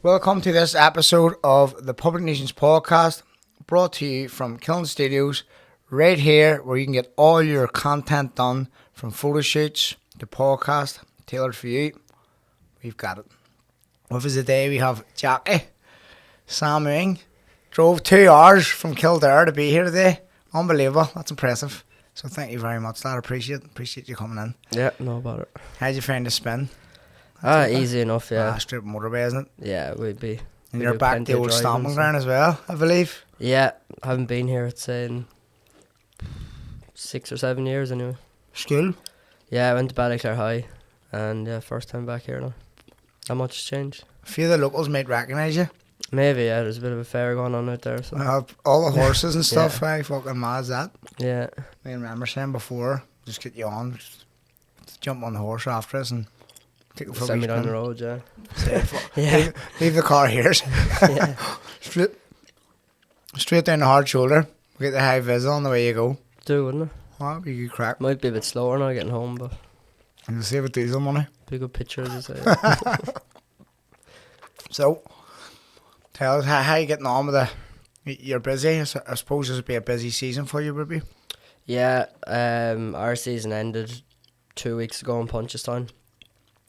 Welcome to this episode of the Public Nuisance Podcast, brought to you from Killen Studios, right here where you can get all your content done, from photo shoots to podcast, tailored for you. We've got it. With us today we have Jockey, Sam Ewing. Drove 2 hours from Kildare to be here today. Unbelievable. That's impressive. So thank you very much, lad. Appreciate you coming in. Yeah, no about it. How'd you find the spin? Easy enough, yeah. Straight motorway, isn't it? Yeah, we'd be. And you're back to the old stomping ground as well, I believe. Yeah, haven't been here, I'd say, in 6 or 7 years anyway. School? Yeah, I went to Ballyclare High, and yeah, first time back here now. Not much has changed. A few of the locals might recognise you. Maybe, yeah, there's a bit of a fair going on out there. So. All the horses and stuff, how fucking mad is that? Yeah. Me and remember saying before, just get you on, just jump on the horse after us and take it for Send a me down the spin. road, yeah. Yeah. Leave the car here. Yeah. Straight down the hard shoulder. Get the high vis on the way you go. Do, wouldn't it? Well, be a good crack. Might be a bit slower now getting home, but And you'll save a diesel money. be a good picture, as you say. So, tell us how you getting on with you're busy. I suppose this would be a busy season for you, would be? Yeah, our season ended 2 weeks ago in Punchestown,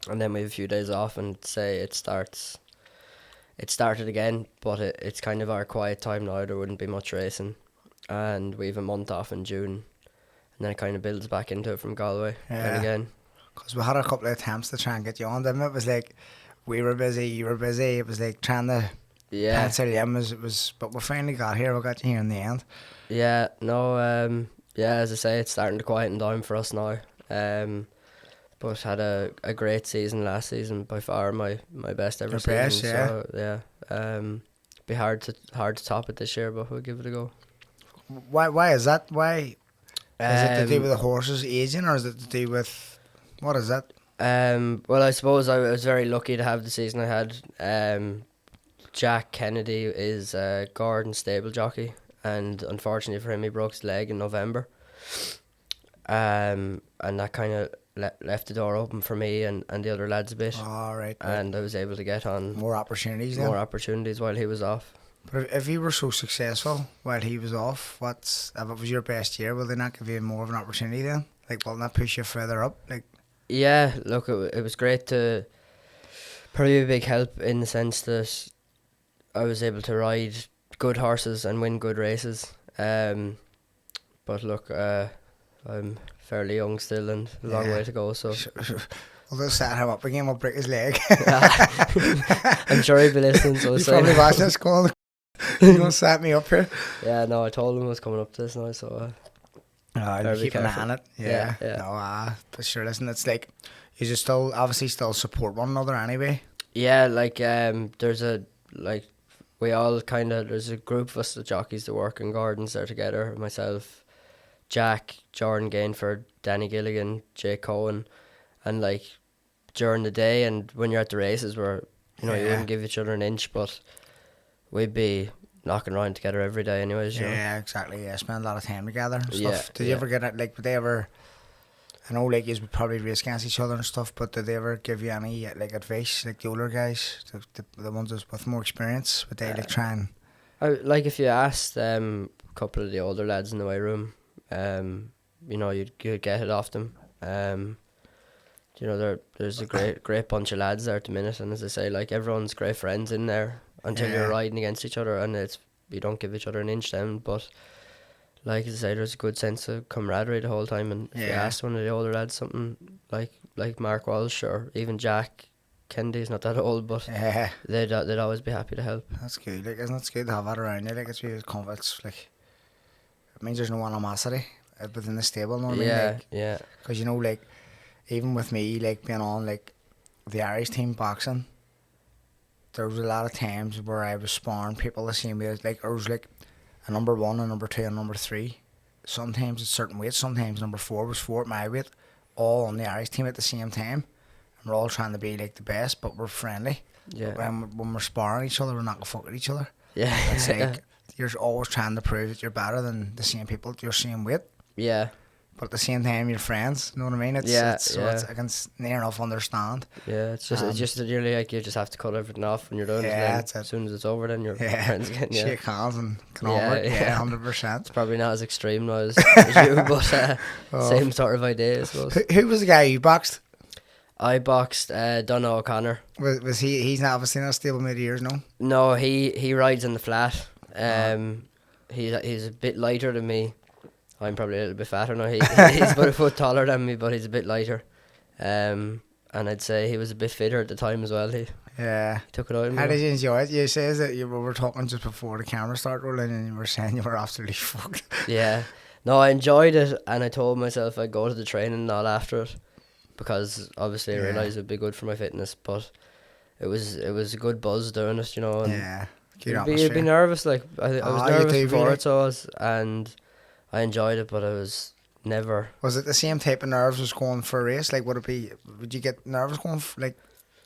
and then we have a few days off, and say it started again, but it's kind of our quiet time now. There wouldn't be much racing, and we have a month off in June, and then it kind of builds back into it from Galway again. Because we had a couple of attempts to try and get you on, didn't it? It was like we were busy, you were busy. It was like trying to pencil you in. But we finally got here. We got you here in the end. Yeah, no, yeah, as I say, it's starting to quieten down for us now. But had a great season last season, by far my best ever season. Best, yeah. So yeah, be hard to top it this year, but we'll give it a go. Why is that? Why is it to do with the horses aging, or is it to do with what is that? Well, I suppose I was very lucky to have the season I had. Jack Kennedy is a Gordon stable jockey, and unfortunately for him, he broke his leg in November. And that kind of left the door open for me and the other lads a bit. Oh, right. And I was able to get on more opportunities while he was off. But if you were so successful while he was off, if it was your best year, will they not give you more of an opportunity then? Like, will that push you further up? Like, yeah, look, it was great to, probably a big help in the sense that I was able to ride good horses and win good races. But look, I'm fairly young still and a long way to go. So I'll just set him up again. We'll break his leg. I'm sure he'll be listening. So he's probably watching this going, "You're gonna set me up here." Yeah, no, I told him I was coming up to this now, so. You keep an eye on it. Yeah. Yeah. But sure, listen, it's like you just still support one another anyway. Yeah, like there's a group of us, the jockeys that work in gardens there together. Myself, Jack, Jordan Gainford, Danny Gilligan, Jay Cohen, and like during the day and when you're at the races, where you wouldn't give each other an inch, but we'd be knocking around together every day anyways. Yeah, exactly. Yeah, spend a lot of time together and stuff. Yeah, Did you ever get it? Like, would they ever? I know, like, you would probably race against each other and stuff, but did they ever give you any like advice, like the older guys, the ones with more experience? Would they like try and? If you asked a couple of the older lads in the weight room, you'd get it off them. There's a great bunch of lads there at the minute, and as I say, like, everyone's great friends in there until you're riding against each other, and you don't give each other an inch then. But like I say, there's a good sense of camaraderie the whole time, and if you asked one of the older lads something like Mark Walsh or even Jack Kennedy's not that old, but they'd always be happy to help. That's good. Like, isn't it good to have that around you? Like, it's really confidence. Like, it means there's no animosity within the stable. You know what I mean? Yeah. Because like, even with me, like, being on like the Irish team boxing, there was a lot of times where I was sparring people the same way. Like, there was like a number 1, a number 2, and number 3. Sometimes it's certain weights. Sometimes number 4 was 4 at my weight, all on the Irish team at the same time. And we're all trying to be like the best, but we're friendly. Yeah. But when we're sparring each other, we're not gonna fuck with each other. Yeah. It's like you're always trying to prove that you're better than the same people at your same weight. Yeah. but at the same time you're friends. You know what I mean? I can near enough understand. Yeah, it's just really like you just have to cut everything off when you're done. Yeah, and then as soon as it's over, then you're friends again. Yeah, shake hands and get on with it. Yeah, 100%. It's probably not as extreme now as you, but same sort of idea, I suppose. Who was the guy you boxed? I boxed Donald O'Connor. Was he? He's not obviously not a stablemate of yours, no. No, he rides in the flat. He's a bit lighter than me. I'm probably a little bit fatter now. He's about a foot taller than me, but he's a bit lighter. And I'd say he was a bit fitter at the time as well. He took it out of me. How did you enjoy it? You says that we were talking just before the camera started rolling, and you were saying you were absolutely fucked. Yeah, no, I enjoyed it, and I told myself I'd go to the training and all after it, because obviously I realised it would be good for my fitness. But it was a good buzz doing it, you know. And you'd be nervous, like I was nervous before it, so I was, and I enjoyed it, but I was never. Was it the same type of nerves as going for a race? Like, would you get nervous going like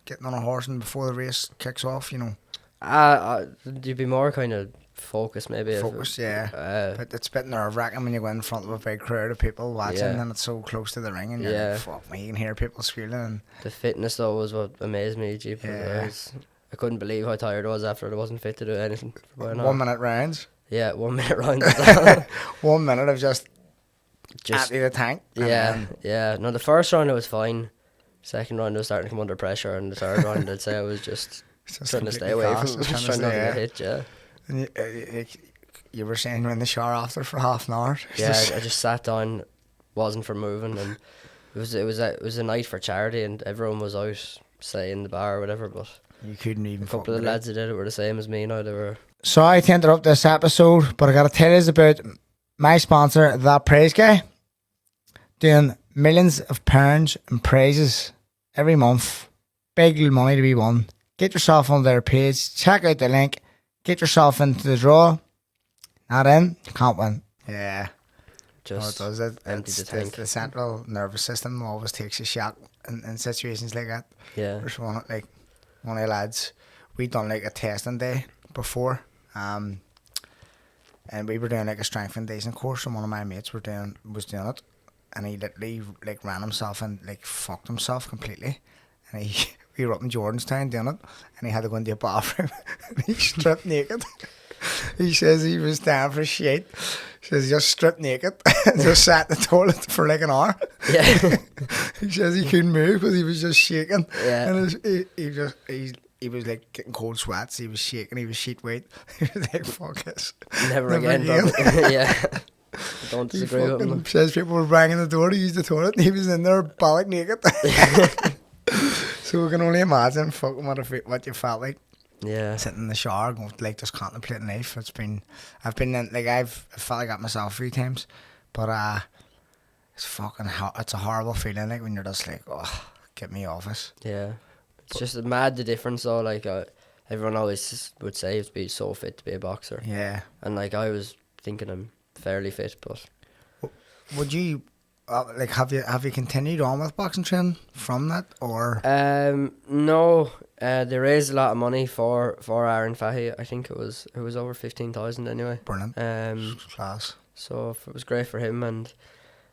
getting on a horse and before the race kicks off? You know. You'd be more kind of focused, maybe. Focused, yeah. But it's a bit nerve wracking when you go in front of a big crowd of people watching, and it's so close to the ring, and you're like, fuck me, you can hear people squealing. And the fitness though was what amazed me. I couldn't believe how tired I was after I wasn't fit to do anything. For 1 minute rounds. Yeah, 1 minute rounds. 1 minute of just empty the tank. Yeah. No, the first round I was fine. Second round I was starting to come under pressure, and the third round I'd say I was just trying to stay away from it, just trying not to get hit. Yeah. And you were saying you were in the shower after for half an hour. Yeah, I just sat down, wasn't for moving, and it was a night for charity, and everyone was out, say in the bar or whatever, but you couldn't even. A couple of the lads that did it were the same as me now. They were. Sorry to interrupt this episode, but I gotta tell you about my sponsor, That Praise Guy, doing millions of pounds in prizes every month. Big little money to be won. Get yourself on their page, check out the link, get yourself into the draw. Not in, you can't win. Yeah. Just it does it. Empty the tank. The central nervous system always takes a shock in situations like that. Yeah. There's one of the lads, we done like a testing day before, and we were doing like a strength foundation course, and one of my mates was doing it, and he literally like ran himself and like fucked himself completely, and we were up in Jordanstown doing it, and he had to go into a bathroom and he stripped naked. He says he was down for shit. He says he just stripped naked and just sat in the toilet for like an hour. Yeah. He says he couldn't move because he was just shaking. Yeah. And he was like getting cold sweats. He was shaking. He was sheet weight. He was like, fuck this. Never again. Yeah. Don't disagree with him. Says people were banging the door to use the toilet, and he was in there bollock naked. So we can only imagine fucking what you felt like. Yeah. Sitting in the shower, going like just contemplating life. I've been in, like I felt like that myself a few times, but it's a horrible feeling like when you're just like, oh, get me off this. Yeah. It's just mad the difference though. Like everyone always would say to be so fit to be a boxer. Yeah. And like I was thinking I'm fairly fit, but would you like have you continued on with boxing training from that or? No. There is a lot of money for Aaron Fahey. I think it was over 15,000 anyway. Brilliant. Class. So it was great for him, and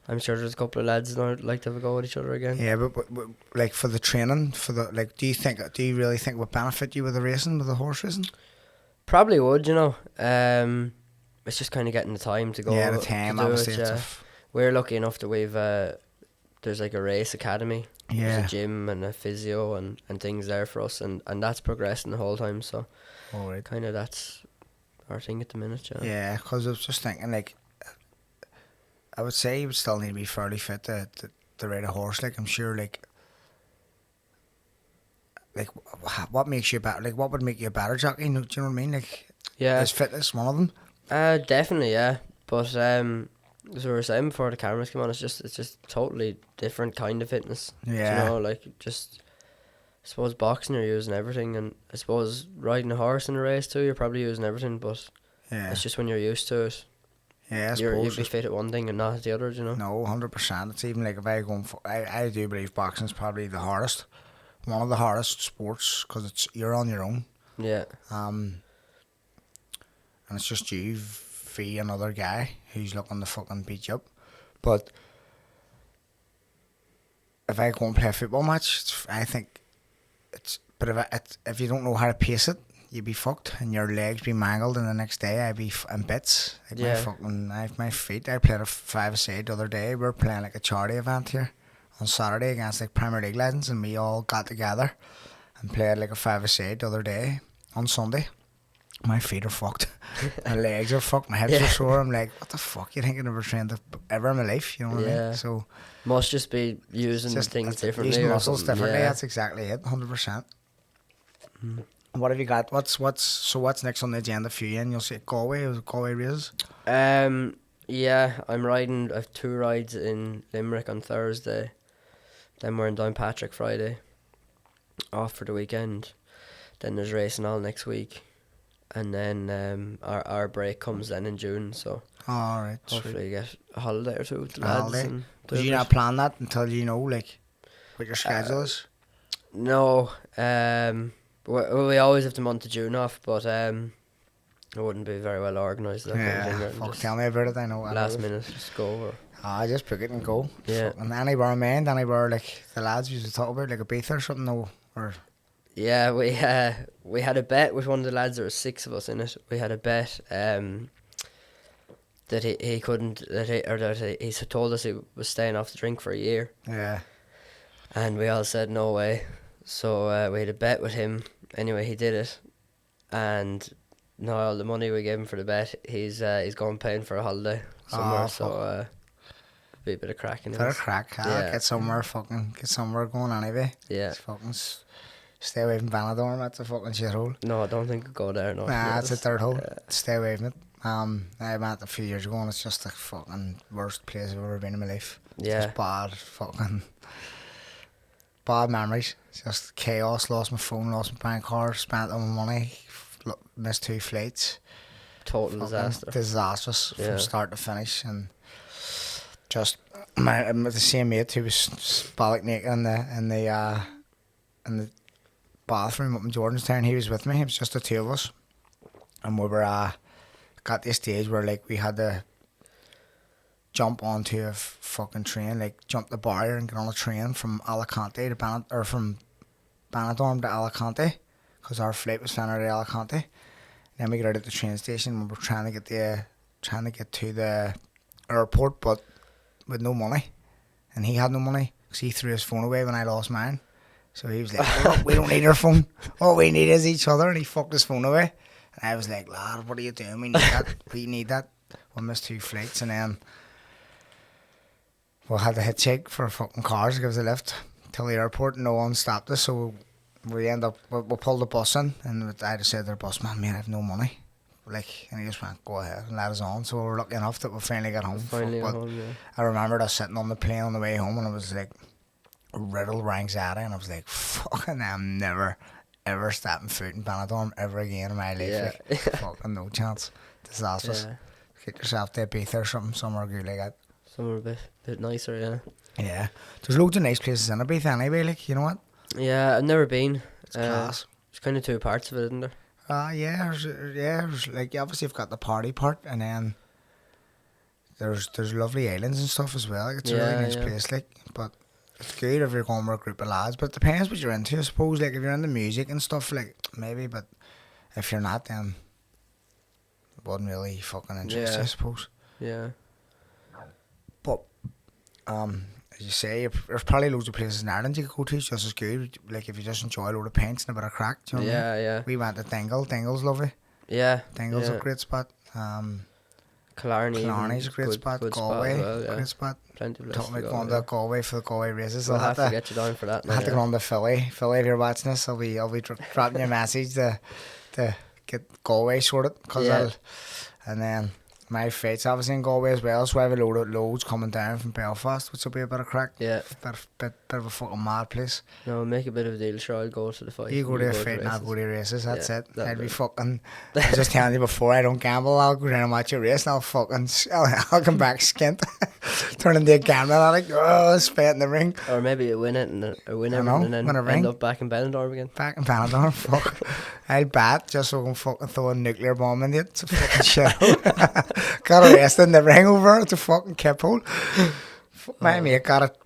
I'm sure there's a couple of lads that would like to have a go at each other again. Yeah, but like for the training, do you really think it would benefit you with the racing, with the horse racing? Probably would, you know. It's just kind of getting the time to go. Yeah, the time, obviously. We're lucky enough that we've there's like a race academy. Yeah. There's a gym and a physio and things there for us, and that's progressing the whole time. So, kind of that's our thing at the minute. Yeah, because I was just thinking, like, I would say you would still need to be fairly fit to ride a horse. Like, I'm sure, like what makes you better? Like, what would make you a better jockey? Do you know what I mean? Like, is fitness one of them? Definitely, yeah. But as we were saying before the cameras came on, it's just totally different kind of fitness. Yeah. You know, like just I suppose boxing you're using everything, and I suppose riding a horse in a race too you're probably using everything, but it's just when you're used to it. Yeah, you'd be fit at one thing and not at the other, you know. No, 100%. It's even like if I go I do believe boxing's probably the hardest, one of the hardest sports, because you're on your own. Yeah. And it's just you v another guy who's looking to fucking beat you up. But if I go and play a football match, I think but if you don't know how to pace it, you'd be fucked and your legs be mangled, and the next day I'd be in bits. Like my feet. I played a 5-a-side the other day. We were playing like a charity event here on Saturday against like Premier League legends, and we all got together and played like a 5-a-side the other day on Sunday. My feet are fucked. My legs are fucked. My hips are sore. I'm like, what the fuck? You think I never trained ever in my life? You know what I mean? So must just be using things differently. Using muscles differently. That's exactly it. 100%. What have you got? What's next on the agenda for you? And you'll see Galway races. Yeah, I'm riding. I have 2 rides in Limerick on Thursday. Then we're in Downpatrick Friday. Off for the weekend. Then there's racing all next week, and then our break comes then in June. So all right, hopefully get a holiday or two with the lads. Did you not plan that until you know like what your schedule is? No. We always have the month of June off, but it wouldn't be very well organised. Tell me about it. I know. Last minute, just go. Just book it and go. Yeah. And anywhere like the lads used to talk about, like a Ibiza or something, or. Yeah, we had a bet with one of the lads. There was 6 of us in it. We had a bet that he couldn't, that he told us he was staying off the drink for a year. Yeah. And we all said no way. So we had a bet with him. Anyway, he did it, and now all the money we gave him for the bet, he's going paying for a holiday somewhere. So be a bit of crack in it. Bit of crack. Get somewhere going anyway. Yeah. Just fucking stay away from Benidorm. That's a fucking shithole. No, I don't think I'll go there. No. Nah, it's a third hole. Stay away from it. I went a few years ago and it's just the fucking worst place I've ever been in my life. Yeah. Just bad memories. Just chaos. Lost my phone, lost my bank card, spent all my money, missed 2 flights. Total Disastrous from start to finish. And just the same mate who was spallic naked in the bathroom up in Jordanstown. He was with me. It was just the 2 of us, and we were got to a stage where like we had to jump onto a fucking train, like jump the barrier and get on a train from Alicante to from Benidorm to Alicante, because our flight was flying out of Alicante. Then we got out at the train station and we were trying to get to the airport, but with no money, and he had no money because he threw his phone away when I lost mine. So he was like, oh, we don't need our phone. All we need is each other. And he fucked his phone away. And I was like, lad, what are you doing? We need that. We need that. We missed 2 flights. And then we had to hitchhike for fucking cars to give us a lift till the airport. No one stopped us. So we pulled the bus in. And I just said to the bus, man, I have no money. And he just went, go ahead and let us on. So we were lucky enough that we finally got home. I remembered us sitting on the plane on the way home, and it was like riddled with anxiety, and I was like, fucking, I'm never ever stepping foot in Benidorm ever again in my life. Fucking no chance. Disastrous. Get yourself to Ibiza or somewhere good like that. Somewhere a bit nicer, yeah. There's loads of nice places in Ibiza anyway, like, you know what? Yeah, I've never been. It's class. There's kind of 2 parts of it, isn't there? There's like, obviously you've got the party part, and then there's lovely islands and stuff as well. Like, it's a really nice place, like, but it's good if you're going with a group of lads, but it depends what you're into, I suppose. Like, if you're into music and stuff, like, maybe, but if you're not, then it wouldn't really fucking interest you, I suppose. Yeah. But, as you say, there's probably loads of places in Ireland you could go to, it's just as good, like, if you just enjoy a load of pints and a bit of crack, do you know what I mean? Yeah. We went to Dingle. Dingle's lovely. Yeah. Dingle's a great spot. Killarney's a great spot. Galway, great spot. Plenty of places talking about going to Galway for the Galway races. We'll have to get you down for that. I'll have to go on to Philly. Philly, if you're watching this, I'll be dropping you a message to get Galway sorted. And then my fight's obviously in Galway as well, so I have a loads coming down from Belfast, which will be a bit of crack. Yeah. Bit of a fucking mad place. No, make a bit of a deal, sure, I'll go to the fight. You go to a fight and I'll go to races, that's it. I'll be fucking, I was just telling you before, I don't gamble, I'll go down and watch a race and I'll come back skint, turn into a gambling addict, spit in the ring. Or maybe you win it and then end up back in Benidorm again. Back in Benidorm, fuck. I'll bat just so I can fucking throw a nuclear bomb in it. It's a fucking shit. Got arrested in the ring over at the fucking kip hole. My mate got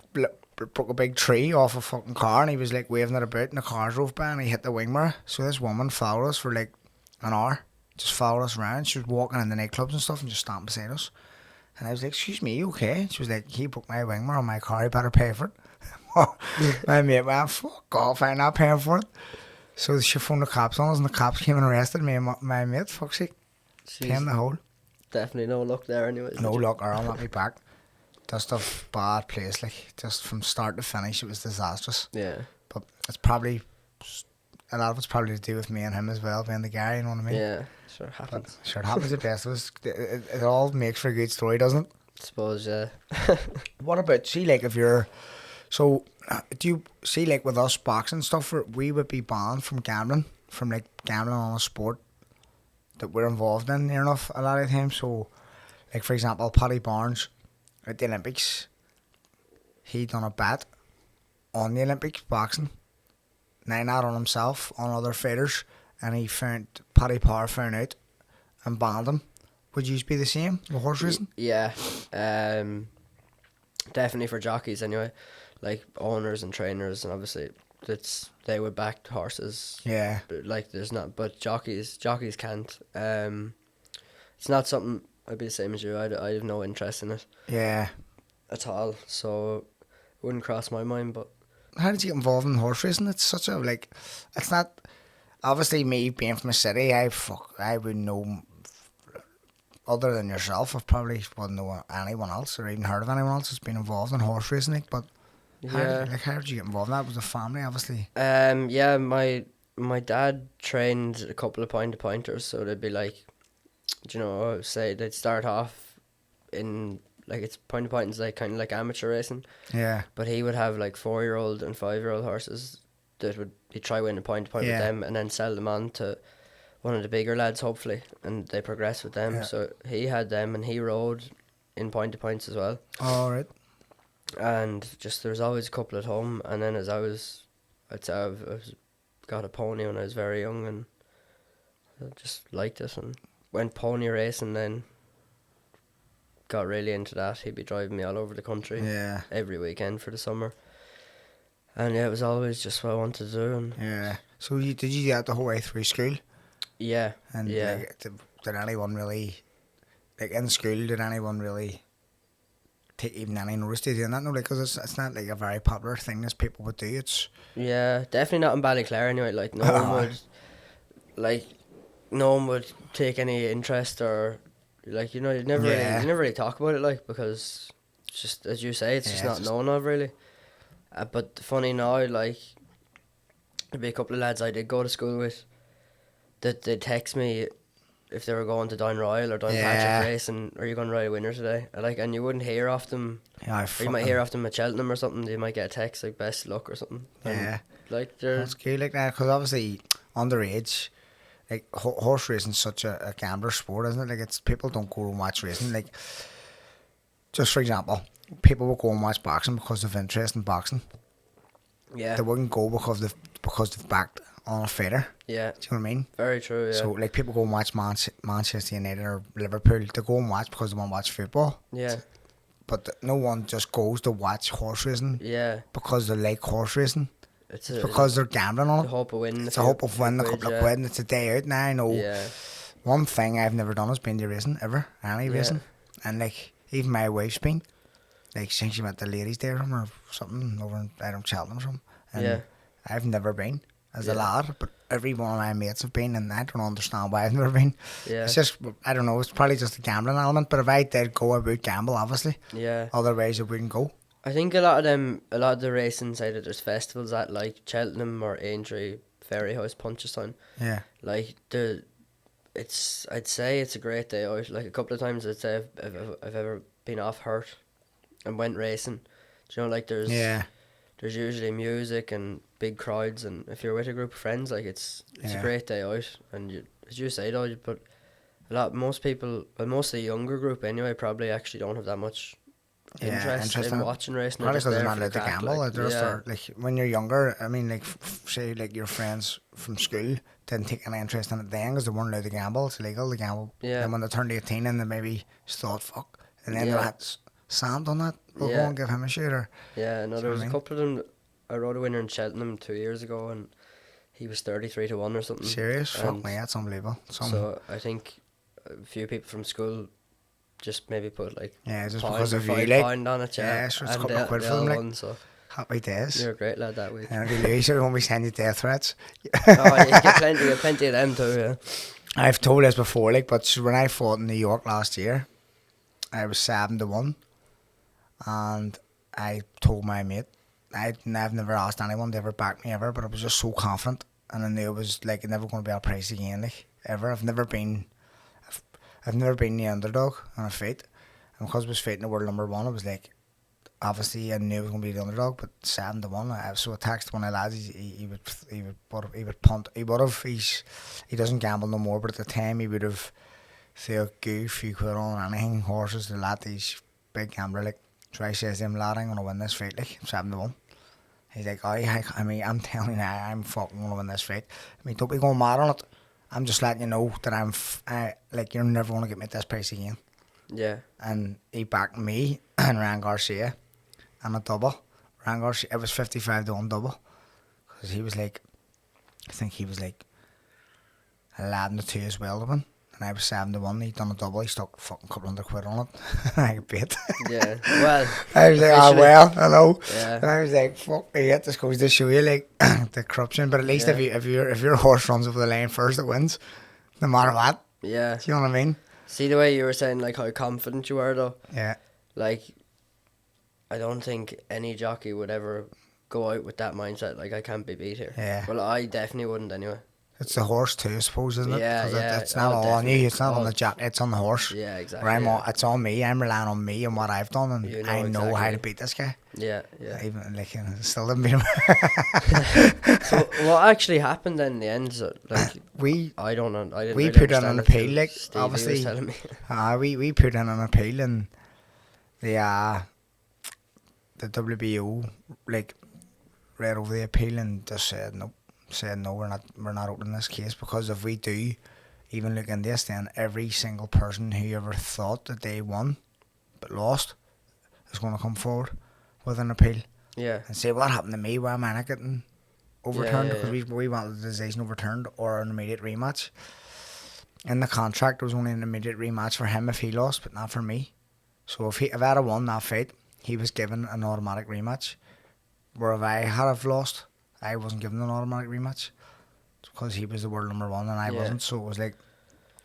broke a big tree off a fucking car, and he was like waving it about, and the car drove by, and he hit the wing mirror. So this woman followed us for like an hour, just followed us around. She was walking in the nightclubs and stuff, and just standing beside us. And I was like, "Excuse me, you okay?" She was like, "He broke my wing mirror on my car. He better pay for it." My mate went, "Fuck off! I'm not paying for it." So she phoned the cops on us, and the cops came and arrested me and my mate. Fuck's sake, paying the whole. Definitely no luck there, anyways. No luck, or I'll not be back. Just a bad place, like just from start to finish, it was disastrous. Yeah. But it's probably a lot of it's probably to do with me and him as well, being the guy. You know what I mean? Yeah, sure happens. But sure, it happens. The best of us. It all makes for a good story, doesn't it? Suppose, yeah. What about, see, like if you're, so do you see, like with us boxing stuff, we would be banned from gambling, on a sport that we're involved in near enough a lot of the time. So, like for example, Paddy Barnes at the Olympics, he done a bet on the Olympics boxing, not on himself, on other fighters, and Paddy Power found out and banned him. Would you be the same with horse racing? Yeah, definitely for jockeys anyway, like owners and trainers, and obviously they would back horses. Yeah. Like there's not, but jockeys can't. It's not something. I'd be the same as you. I have no interest in it. Yeah. At all. So it wouldn't cross my mind. But how did you get involved in horse racing? It's such a it's not. Obviously, me being from a city, I would know. Other than yourself, I probably wouldn't know anyone else or even heard of anyone else that's been involved in horse racing. But how did you get involved in that? Was the family, obviously? Yeah, my dad trained a couple of pointers, so they'd be like, say they'd start off in like it's pointing's like kind of like amateur racing. Yeah. But he would have like 4-year-old and 5-year-old horses that he'd try winning point with them and then sell them on to one of the bigger lads, hopefully, and they progress with them. Yeah. So he had them, and he rode in points as well. All right. And just there was always a couple at home, and then as I got a pony when I was very young, and I just liked it and went pony racing. Then got really into that. He'd be driving me all over the country, every weekend for the summer. And yeah, it was always just what I wanted to do. And yeah. So did you do that the whole way through school? Yeah. And did anyone really, like in school, did anyone really take even any notice to doing that? No, because it's not like a very popular thing as people would do. It's definitely not in Ballyclare anyway. Like no one would take any interest or like you never really talk about it like because it's just as you say it's just not known of really. But funny now, like there'd be a couple of lads I did go to school with that they'd text me if they were going to Down Royal or Down Patrick race and are you going to ride a winner today? And you wouldn't hear off them. Or you might hear off them at Cheltenham or something. You might get a text like best luck or something. And that's cool like that because obviously underage, like horse racing's such a gambler sport, isn't it? Like it's people don't go and watch racing. Like just for example, people will go and watch boxing because of interest in boxing. Yeah, they wouldn't go because they've backed on a fighter. Yeah. Do you know what I mean? Very true, yeah. So, like, people go and watch Manchester United or Liverpool. They go and watch because they want to watch football. Yeah. But no one just goes to watch horse racing. Yeah. Because they like horse racing. It's because they're gambling on it. It's a hope of winning. It's a hope of winning a couple of quid and it's a day out. Now, I know. Yeah. One thing I've never done is been to racing, ever. Any racing. And, like, even my wife's been. Like, since she went to Ladies' Day or something over in Cheltenham or something. And I've never been. As a lad, but every one of my mates have been, and I don't understand why I've never been. Yeah. It's just, I don't know, it's probably just a gambling element, but if I did go, I would gamble, obviously. Yeah. Otherwise, I wouldn't go. I think a lot of the racing side that there's festivals at, like Cheltenham or Aintree, Ferryhouse, Punchestown. Yeah. Like, I'd say it's a great day out. Like, a couple of times I'd say I've ever been off hurt and went racing. Do you know, like, there's usually music and big crowds, and if you're with a group of friends, like it's a great day out. And as you say though, but most people, most of the younger group anyway, probably actually don't have that much interest in watching racing. Probably because they're not allowed to gamble. Like when you're younger, I mean, like say like your friends from school didn't take any interest in it then because they weren't allowed to gamble. It's illegal to gamble. Yeah. And when they turned 18 and they maybe thought fuck, and then Sam done that. We'll go Yeah. and give him a shooter. Yeah, no, Do there you was know a what couple of them. I rode a winner in Cheltenham 2 years ago, and he was 33-1 or something. Serious? Fuck And me, that's unbelievable. so I think a few people from school just maybe put like Yeah, just pound because or of you, £5 like. on it, yeah. Yeah, so it's a And couple of quid they for them, all like. won, so Happy days. you're a great lad that week. And if you lose, you won't be sending death threats. Oh, you get plenty of them too, yeah. I've told this before, like, but when I fought in New York last year, I was 7-1, and I told my mate, I've never asked anyone to ever back me ever, but I was just so confident, and I knew it was like never going to be a price again, like ever. I've never been the underdog in a fight, and because I was fighting the world number one, I was like, obviously I knew I was going to be the underdog, but 7-1. So I texted one of the lads. He would punt. He doesn't gamble no more, but at the time he would have threw a few quid on anything, horses, the lad. He's big gambler, like. So I says to him, lad, I'm gonna win this fight, like 7-1. He's like, oh, I mean, I'm telling you now, I'm fucking gonna win this fight. I mean, don't be going mad on it. I'm just letting you know that like, you're never gonna get me at this price again. Yeah. And he backed me and Ryan Garcia and a double. Ryan Garcia, it was 55-1 double. Because he was like, I think he was like 11-2 as well to win. And I was 7-1. He done a double. He stuck a fucking couple £100 on it. I bit. Yeah. Well, I was like, well, I know. Yeah. And I was like, fuck me, this goes to show you like the corruption. But at least Yeah. if your horse runs over the line first, it wins, no matter what. yeah. Do you know what I mean? See the way you were saying like how confident you were though. Yeah. Like, I don't think any jockey would ever go out with that mindset. Like, I can't be beat here. Yeah. Well, I definitely wouldn't anyway. It's the horse too, I suppose, isn't it? Yeah, 'Cause yeah. it's not all on you. It's not on the jockey. It's on the horse. Yeah, exactly. Where yeah. it's on me. I'm relying on me and what I've done, and You know I know how to exactly. beat this guy. Yeah, yeah. Even like still didn't beat him. So what actually happened then in the end? So, like, I don't know. I didn't we really put in an understand it appeal, till like, Stevie obviously. was telling me. We put in an appeal, and the WBO like read over the appeal and just said no. Said no, we're not opening this case, because if we do even look in this, then every single person who ever thought that they won but lost is going to come forward with an appeal Yeah. and say, what happened to me? Why am I not getting overturned? Yeah, yeah, Because we wanted the decision overturned or an immediate rematch. In the contract, there was only an immediate rematch for him if he lost, but not for me. So if I had won that fight, he was given an automatic rematch. Where if I had have lost, I wasn't given an automatic rematch because he was the world number one and I wasn't. So it was like,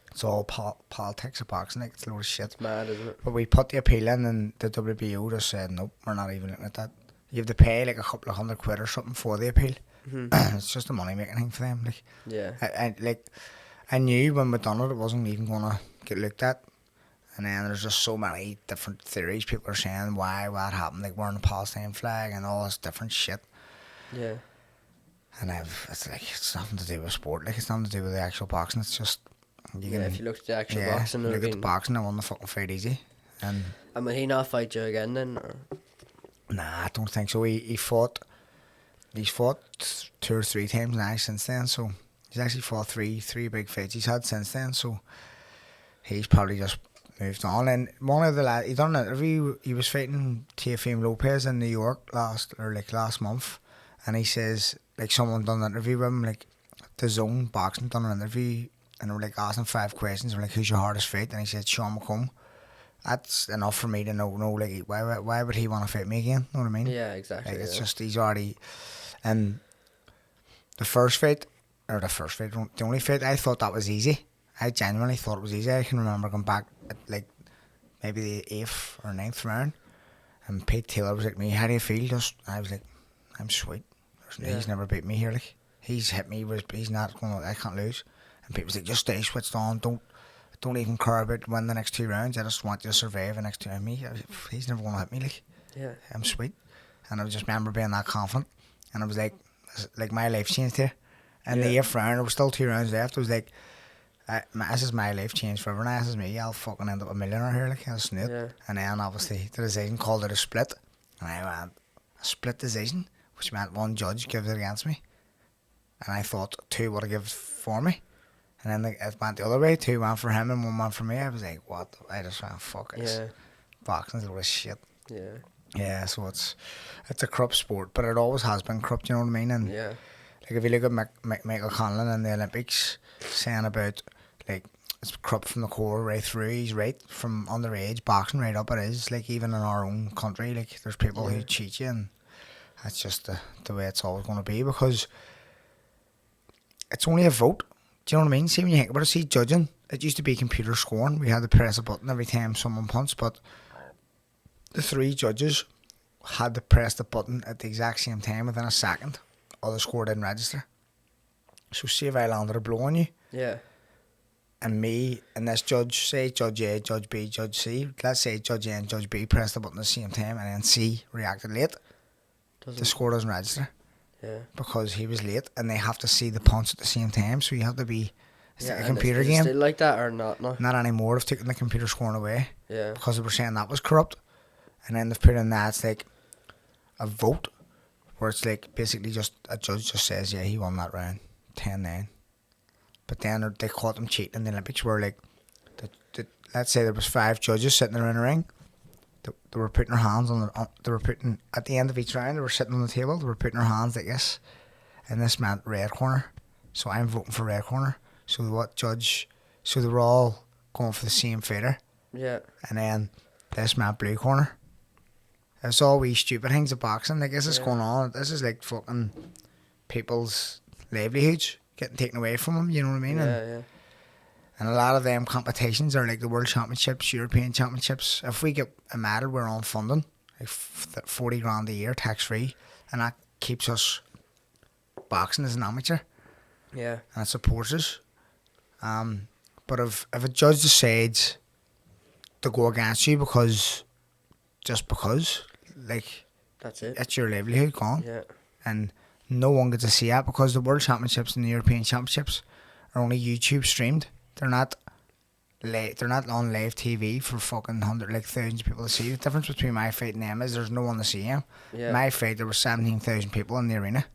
it's all politics of boxing. Like, it's a load of shit. It's mad, isn't it? But we put the appeal in, and the WBO just said, nope, we're not even looking at that. You have to pay like a couple of £100 or something for the appeal. Mm-hmm. It's just a money making thing for them. Like, Yeah. I knew when we done it, it wasn't even gonna get looked at. And then there's just so many different theories. People are saying why, what happened, like wearing the Palestine flag and all this different shit. Yeah. And it's like, it's nothing to do with sport. Like, it's nothing to do with the actual boxing. It's just If you look at the actual boxing, look at the boxing, I won the fucking fight easy. And will he not fight you again then? Or? nah, I don't think so. He's fought 2 or 3 times now since then. So he's actually fought three big fights he's had since then. So he's probably just moved on. And one of the lads, he done an interview. He was fighting Teofimo Lopez in New York last month, and he says, like, someone done an interview with him, like the Zone Boxing done an interview, and they were like asking 5 questions. They were like, who's your hardest fight? And he said, Sean McComb. That's enough for me to know like, why would he want to fight me again? Know what I mean? Yeah, exactly. Like, it's just, he's already, and the only fight, I thought that was easy. I genuinely thought it was easy. I can remember going back at like maybe the 8th or 9th round, and Pete Taylor was like, me, how do you feel? I was like, I'm sweet. He's never beat me here. Like, he's hit me, he's not going to, I can't lose. And Pete was like, just stay switched on, don't even care about winning the next 2 rounds. I just want you to survive the next 2. He's never going to hit me. Like, Yeah. I'm sweet. And I just remember being that confident, and I was like my life changed here. And the 8th round, there was still 2 rounds left. I was like, this is my life changed forever now. This is me. I'll fucking end up a millionaire here. Like, I was snooed. Yeah. And then obviously the decision called it a split, and I went, a split decision, which meant one judge gives it against me, and I thought 2 would have given for me. And then it went the other way. 2 went for him and 1 went for me. I was like, what? I just went, fuck it. Yeah. boxing's a lot of shit. Yeah. Yeah, so it's a corrupt sport, but it always has been corrupt, you know what I mean? And Yeah. like if you look at Michael Conlon in the Olympics, saying about like it's corrupt from the core right through. He's right from underage boxing right up. It is like even in our own country, like there's people who cheat you, and that's just the way it's always going to be because it's only a vote. Do you know what I mean? See when you think about it, see judging. It used to be computer scoring. We had to press a button every time someone punched, but the 3 judges had to press the button at the exact same time within a second, or the score didn't register. So see if I landed a blow on you, Yeah. and me and this judge, say Judge A, Judge B, Judge C, let's say Judge A and Judge B pressed the button at the same time, and then C reacted late, the score doesn't register. Yeah. Because he was late, and they have to see the punch at the same time, so you have to be... It's like a computer is game. it still like that or not? No. Not anymore. They've taken the computer scoring away. Yeah. Because they were saying that was corrupt. And then they've put in that it's like a vote where it's like basically just a judge just says, yeah, he won that round, 10-9. But then they caught them cheating in the Olympics where like, let's say there was 5 judges sitting there in a ring. They were putting their hands on they were putting, at the end of each round, they were sitting on the table, they were putting their hands like this. And this meant red corner. So I'm voting for red corner. So they were all going for the same fighter. Yeah. And then this meant blue corner. It's all wee stupid things of boxing. Like, this is going on. This is like fucking people's livelihoods getting taken away from them, you know what I mean? Yeah, And a lot of them competitions are like the World Championships, European Championships. If we get a medal, we're on funding, like 40 grand a year, tax free, and that keeps us boxing as an amateur, yeah. and it supports us. But if a judge decides to go against you just because, like, That's it. it's your livelihood gone, Yeah. and no one gets to see it because the World Championships and the European Championships are only YouTube streamed. They're not on live TV for fucking thousands of people to see. The difference between my fight and them is there's no one to see them. Yeah. My fight, there were 17,000 people in the arena,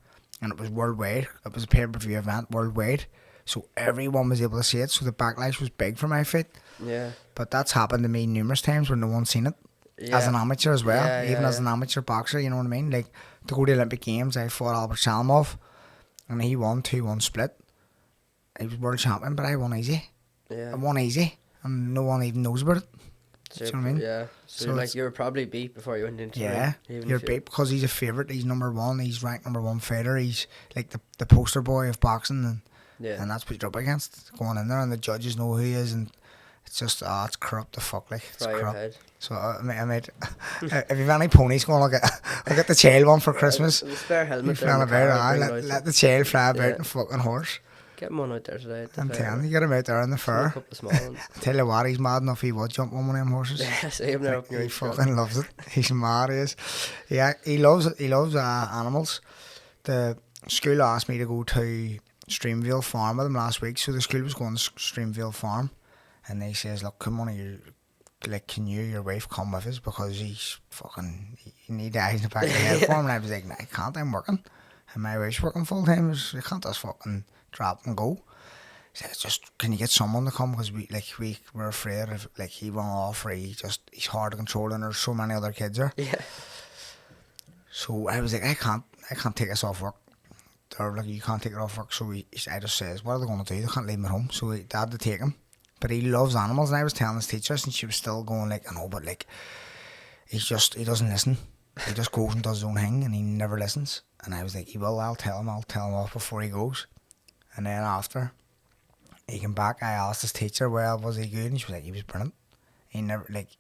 and it was worldwide. It was a pay-per-view event worldwide, so everyone was able to see it. So the backlash was big for my fight. Yeah. But that's happened to me numerous times where no one's seen it. Yeah. As an amateur as well, Yeah, even yeah, as an amateur boxer, you know what I mean? Like, to go to the Olympic Games, I fought Albert Salmov, and he won 2-1 split. He was world champion, but I won easy. Yeah. I won easy, and no one even knows about it. So Do you know what I mean? Yeah. So like you were probably beat before you went into the Yeah, ring, even you're if you- beat because he's a favourite. He's number 1. He's ranked number 1 fighter. He's like the poster boy of boxing, and that's what you're up against going in there, and the judges know who he is, and it's just it's corrupt the fuck, like it's Fry your corrupt. head. So I made if you've any ponies going, I'll get the child one for Christmas. The spare helmet. You there in flying the car, about, bring let, right let up. the child fly about Yeah. and fucking horse. Get him one out there today. At the I'm fair. telling you, get him out there in the Smoke fur. a couple of small ones. I tell you what, he's mad enough he would jump on one of them horses. Yeah, see him there up in your He front. fucking loves it. He's mad, he is. Yeah, he loves animals. The school asked me to go to Streamville Farm with him last week, so the school was going to Streamville Farm, and they says, look, come on, can you, your wife, come with us, because he's fucking, you need eyes in the back of the head for him. And I was like, no, I can't, I'm working, and my wife's working full time, I can't just fucking drop and go. He said, just, can you get someone to come, because we're afraid of, like, he run off, or he's hard to control, and there's so many other kids there. Yeah. So I was like, I can't take us off work. Or like, you can't take it off work. So I just says, what are they going to do? They can't leave him at home. So they had to take him. But he loves animals, and I was telling his teachers, and she was still going like, I know, but like, he doesn't listen. He just goes and does his own thing, and he never listens. And I was like, I'll tell him off before he goes. And then after he came back, I asked his teacher, well, was he good? And she was like, he was brilliant.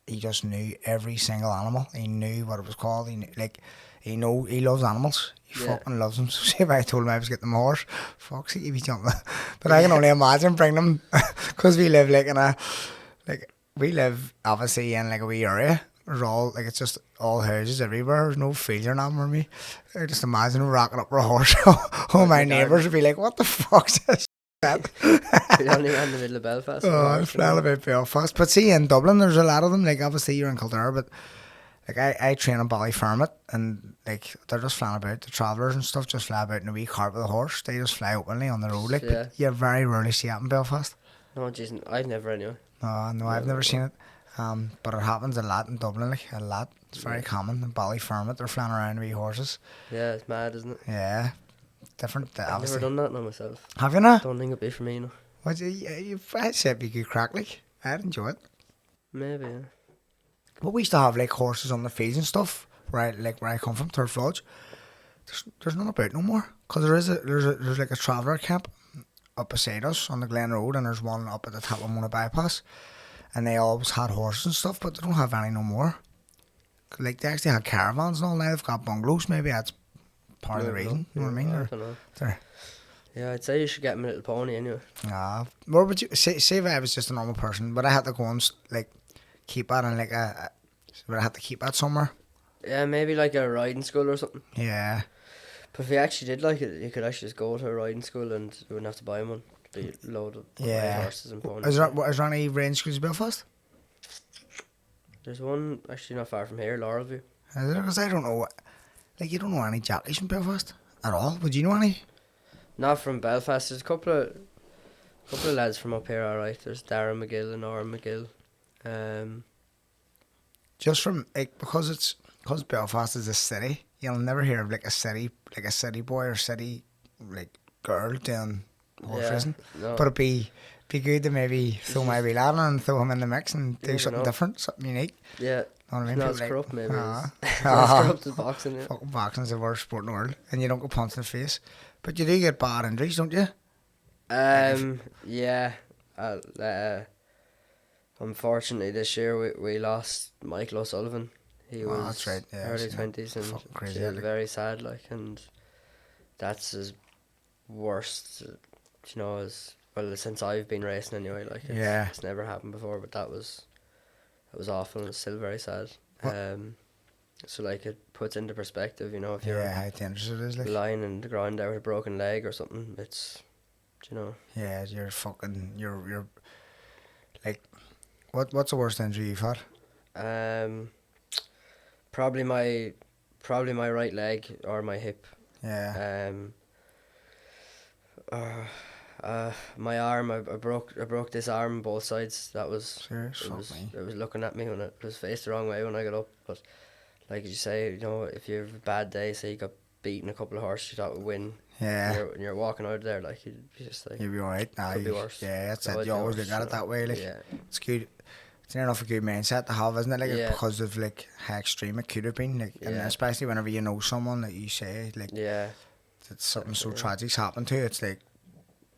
He just knew every single animal. He knew what it was called. He loves animals. He fucking loves them. So see if I told him I was getting them a horse, fuck, he'd be jumping. But I can only imagine bringing them, because we live we live obviously in like a wee area. There's it's just all houses everywhere. There's no fields or nothing for me. I just imagine rocking up for a horse. All my neighbours would be like, what the fuck's this? You're only around the middle of Belfast. I'm flying about Belfast. But see, in Dublin, there's a lot of them. Like, obviously, you're in Kildare, but like I train in Ballyfermot, and like they're just flying about. The travellers and stuff just fly about in a wee cart with a horse. They just fly openly on the road. Like, Yeah. but you very rarely see that in Belfast. No, jeez, I've never anyway. No, I've never seen it. But it happens a lot in Dublin, like, a lot. It's very common. In Ballyfermot, they're flying around with horses. Yeah, it's mad, isn't it? Yeah. Different, I've obviously. never done that now myself. Have you not? Don't think it'd be for me, no. What, I'd say it'd be good crack, like. I'd enjoy it. Maybe, yeah. But we used to have, like, horses on the fields and stuff, where I come from, Third Lodge. There's none about no more. Because there's like a traveller camp up beside us on the Glen Road, and there's one up at the top of Mona Bypass. And they always had horses and stuff, but they don't have any no more. Like, they actually had caravans and all. Now they've got bungalows. Maybe that's part of the reason. You know what I mean? I don't know. Yeah, I'd say you should get him a little pony anyway. Where would you say if I was just a normal person, but I had to go and like keep that and would I have to keep that somewhere? Yeah, maybe like a riding school or something. Yeah. But if you actually did like it, you could actually just go to a riding school and you wouldn't have to buy one. It'd be loaded with horses and ponies. Is there any riding schools in Belfast? There's one actually not far from here, Laurelview. Is there? Because I don't know. Like, you don't know any jockeys from Belfast at all. Would you know any? Not from Belfast. There's a couple of lads from up here, alright. There's Darren McGill and Oran McGill. Just from, like, because Belfast is a city, you'll never hear of like a city boy or city like girl doing horse racing. No. But it'd be good to maybe throw my wee lad on and throw him in the mix and do something different, something unique. Yeah. Know what I mean? Not as corrupt, maybe. Not as Ah. corrupt as boxing, yeah. Fucking boxing's the worst sport in the world, and you don't get punched in the face. But you do get bad injuries, don't you? Yeah. Unfortunately, this year we lost Michael O'Sullivan. He was that's right, yeah, early 20s and fucking crazy, yeah, like. very sad, like, and that's his worst, as well since I've been racing anyway. Like, it's never happened before, but that was awful and it's still very sad. So like it puts into perspective, if you're how dangerous it is, like. lying in the ground there with a broken leg or something, it's Yeah, you're fucking you're like, what's the worst injury you've had? Probably my right leg or my hip. Yeah. My arm, I broke this arm on both sides. That was It was looking at me when it was faced the wrong way when I got up. But like you say, if you have a bad day, say you got beaten a couple of horses you thought would win. Yeah. And you're walking out there, like you'd be just like, you'll be alright. could be worse. Yeah, that's Could it. You be always worse, look at it that way, like. Yeah. It's good. It's near enough a good mindset to have, isn't it? Like, Yeah. because of like how extreme it could have been, like, and Yeah. especially whenever you know someone that you say like Yeah. that something so Definitely. tragic's happened to, it's like,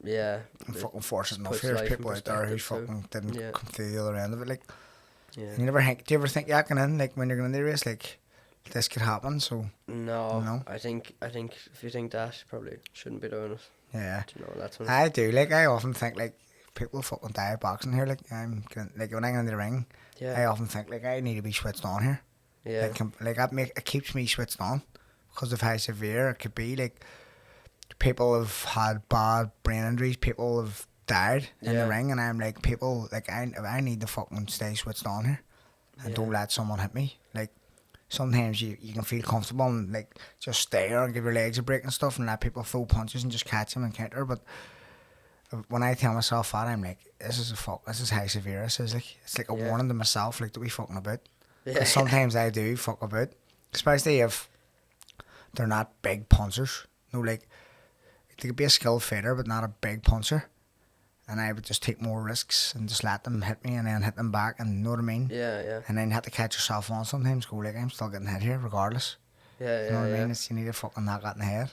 Yeah. I'm fucking fortunate enough puts here. There's life in people out there who perspective too. fucking didn't Yeah. come through the other end of it, like. Yeah. And do you ever think you're acting in, like, when you're going to the race, like, this could happen? So No, No? I think if you think that, you probably shouldn't be doing it. yeah, That's when I do. Like, I often think like people fucking die of boxing here. Like, like when I get in the ring, I yeah, often think like I need to be switched on here. yeah, It keeps me switched on because of how severe it could be. Like, people have had bad brain injuries. People have died in the Yeah. ring, and I'm like, people like I need to fucking stay switched on here, and don't let someone hit me. Like, sometimes you can feel comfortable and like just stay there and give your legs a break and stuff, and let people throw punches and just catch them and counter. But when I tell myself that, I'm like, this is how severe this is. Like, it's like a Yeah. warning to myself, like, to be fucking about. yeah, 'Cause sometimes I do fuck about, especially if they're not big punchers. No, like, they could be a skilled fighter, but not a big puncher. And I would just take more risks and just let them hit me and then hit them back, and you know what I mean? yeah, And then you have to catch yourself on sometimes, go like, I'm still getting hit here regardless. yeah, You know what I yeah. mean? It's, you need to fucking knock that in the head.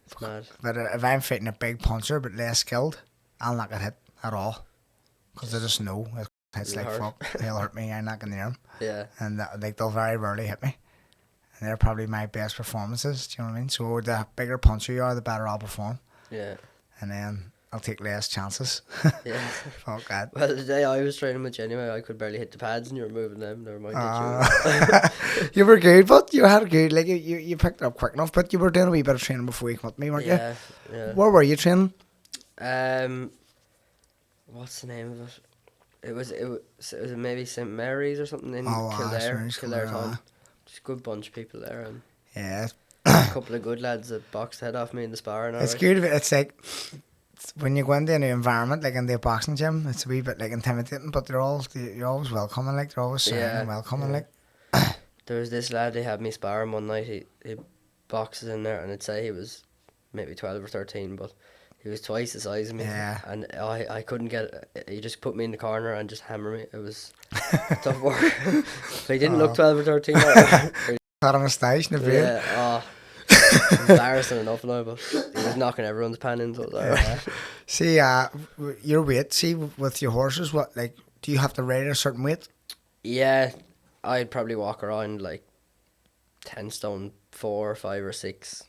It's mad. But if I'm fighting a big puncher but less skilled, I'll not get hit at all. Because I just know if it hits It'll like hurt. fuck, he'll hurt me, I'm not going near him. Yeah, And like, they'll very rarely hit me. And they're probably my best performances, do you know what I mean? So the bigger puncher you are, the better I'll perform. yeah, And then I'll take less chances. yeah. Fuck that. Well, the day I was training with you anyway, I could barely hit the pads and you were moving them. Never mind. You were good, but you had good, like, you picked it up quick enough, but you were doing a wee bit of training before you came with me, weren't you? Yeah, yeah. Where were you training? What's the name of it? It was maybe St Mary's or something in St. Kildare, Mary's, Kildare Kildare, town. Just a good bunch of people there and Yeah. a couple of good lads that boxed the head off me in the sparring. It's alright. good. It's like, when you go into a new environment, like in the boxing gym, it's a wee bit like intimidating, but you're always welcoming, like they're always saying and welcoming, like. There was this lad, they had me sparring one night, he boxes in there, and I'd say he was maybe 12 or 13, but he was twice the size of me. Yeah. And I couldn't get it. He just put me in the corner and just hammered me. It was tough work. But he didn't look 12 or 13. Had a moustache in the beard. Yeah, embarrassing enough now, but he was knocking everyone's pan in, so it was alright. See, your weight, see, with your horses, what, like, do you have to rate a certain weight? Yeah, I'd probably walk around like 10 stone 4, 5 or 6.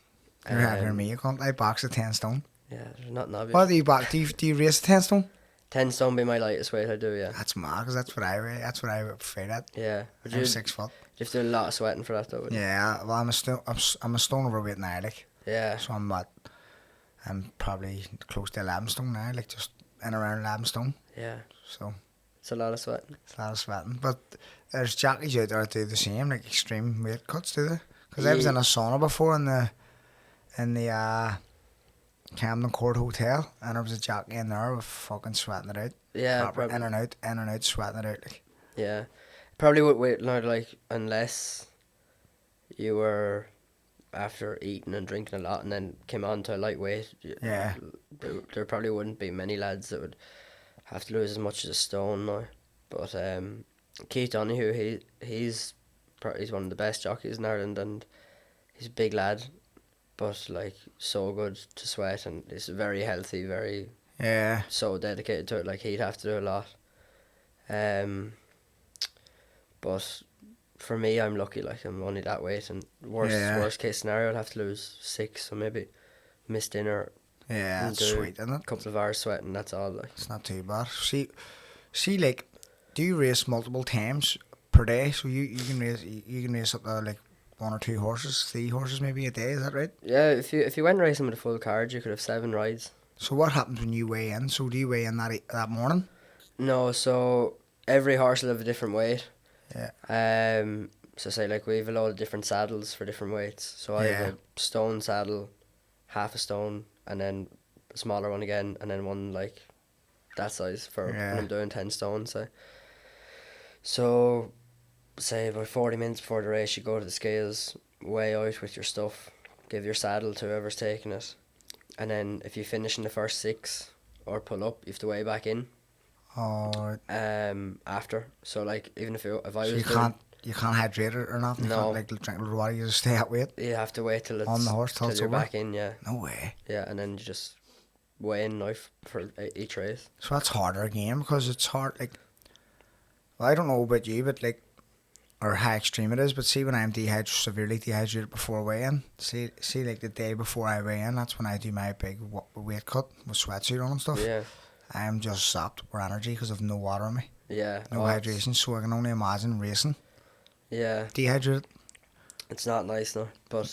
You're having me. You can't. I box at 10 stone. Yeah, there's nothing obvious. What do you box? Do you race at 10 stone? 10 stone be my lightest weight, I do, yeah. That's mad, because that's what I weigh. That's what I would fight at. Yeah. I'm 6 foot. You have to do a lot of sweating for that, though. Yeah, well, I'm a stone overweight now, like. Yeah. So I'm probably close to 11 stone now, like just in around 11 stone. Yeah. So. It's a lot of sweating. It's a lot of sweating. But there's jockeys out there that do the same, like extreme weight cuts, do they? Because I was in a sauna before in the Camden Court Hotel, and there was a jockey in there with fucking sweating it out. Yeah, probably. In and out, sweating it out. Like. Yeah. Probably would wait, no, like, unless you were after eating and drinking a lot and then came on to a lightweight. Yeah. There probably wouldn't be many lads that would have to lose as much as a stone now. But Keith Donahue, he's one of the best jockeys in Ireland, and he's a big lad, but like so good to sweat, and he's very healthy, very so dedicated to it. Like he'd have to do a lot. But for me, I'm lucky. Like I'm only that weight, and worst case scenario, I'd have to lose 6, so maybe miss dinner. Yeah, that's sweet, isn't it? A couple of hours sweating, that's all. Like it's not too bad. See, like, do you race multiple times per day? So you can race up to like 1 or 2 horses, 3 horses maybe a day. Is that right? Yeah, if you went racing with a full card, you could have 7 rides. So what happens when you weigh in? So do you weigh in that morning? No, so every horse will have a different weight. Yeah. So say like we have a lot of different saddles for different weights. So I have a stone saddle, half a stone, and then a smaller one again, and then one like that size for when I'm doing 10 stone. So say about 40 minutes before the race, you go to the scales, weigh out with your stuff, give your saddle to whoever's taking it, and then if you finish in the first 6 or pull up, you have to weigh back in. Oh. After, so like even if I so was you can't hydrate it or nothing. No. You can't like drink a little water. You just stay at weight. You have to wait till it's on the horse till you're over. Back in. Yeah. No way. Yeah, and then you just weigh in now for each race. So that's harder again because it's hard. Like, well, I don't know about you, but like, or how extreme it is. But see, when I'm severely dehydrated before weighing, see, like the day before I weigh in, that's when I do my big weight cut with sweatsuit on and stuff. Yeah. I'm just sapped for energy because I've no water in me. Yeah. No hydration, so I can only imagine racing. Yeah. Dehydrated. It's not nice, no. But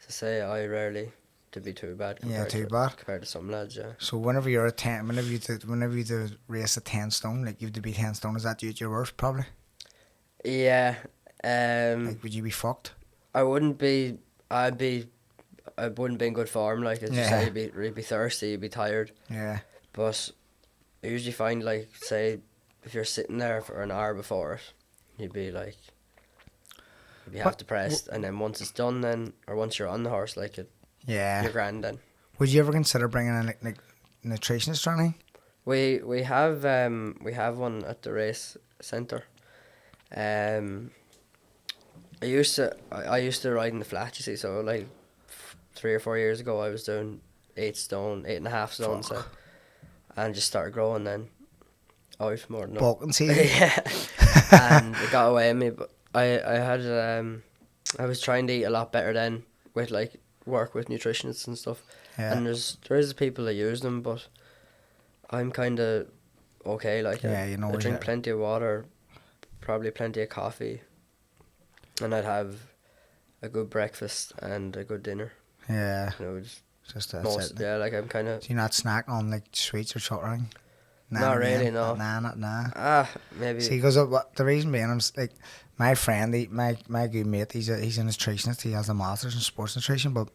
to say, I rarely to be too bad. Compared to some lads, yeah. So whenever you're at 10, whenever you do race at 10 stone, like you have to be 10 stone, is that you at your worst probably? Yeah. Like would you be fucked? I wouldn't be. I wouldn't be in good form. Like as you say, you'd be thirsty, you'd be tired. Yeah. But I usually find, like, say, if you're sitting there for an hour before it, you'd be like, you'd be half depressed, and then once it's done, then, or once you're on the horse, like, you're grand then. Would you ever consider bringing in like nutritionist or anything? We have one at the race centre. I used to ride in the flat, you see, so like 3 or 4 years ago I was doing 8.5 stone, so, and just started growing then out more than bulking season. Yeah. And it got away with me, but I was trying to eat a lot better then with like work with nutritionists and stuff. Yeah. And there is people that use them, but I'm kind of okay. Like I drink plenty of water, probably plenty of coffee, and I'd have a good breakfast and a good dinner. Yeah. Just like I'm kind of. Do you not snack on like sweets or chocolate? Not really, no. Nah. Maybe. See, because the reason being, I'm like, my friend, my good mate, he's a nutritionist. He has a master's in sports nutrition, but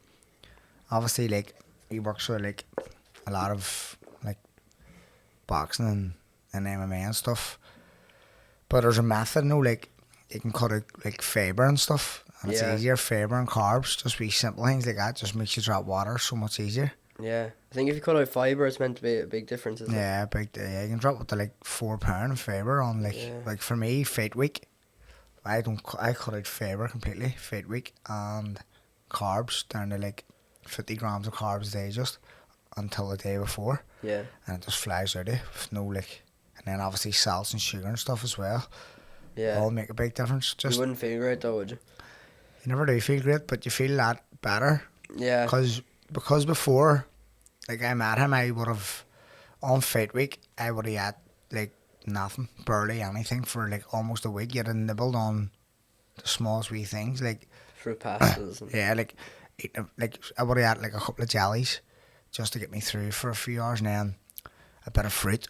obviously, like, he works for like a lot of like boxing and MMA and stuff. But there's a method, like you can cut out like fibre and stuff, and it's easier. Fibre and carbs, just be simple things like that, just makes you drop water so much easier. Yeah, I think if you cut out fibre, it's meant to be a big difference, isn't it? Yeah, you can drop up to like 4 pound of fibre on like for me, fight week. I cut out fibre completely, fight week, and carbs down to like 50 grams of carbs a day just until the day before. Yeah. And it just flies out with no like, and then obviously salts and sugar and stuff as well. Yeah. All make a big difference. Just you wouldn't feel great though, would you? You never do feel great, but you feel a lot better. Yeah. Because before, like I met him, I would have, on fight week, I would have had like nothing, barely anything for like almost a week. You'd have nibbled on the smallest wee things, like fruit pastas. And yeah, like I would have had like a couple of jellies just to get me through for a few hours, and then a bit of fruit,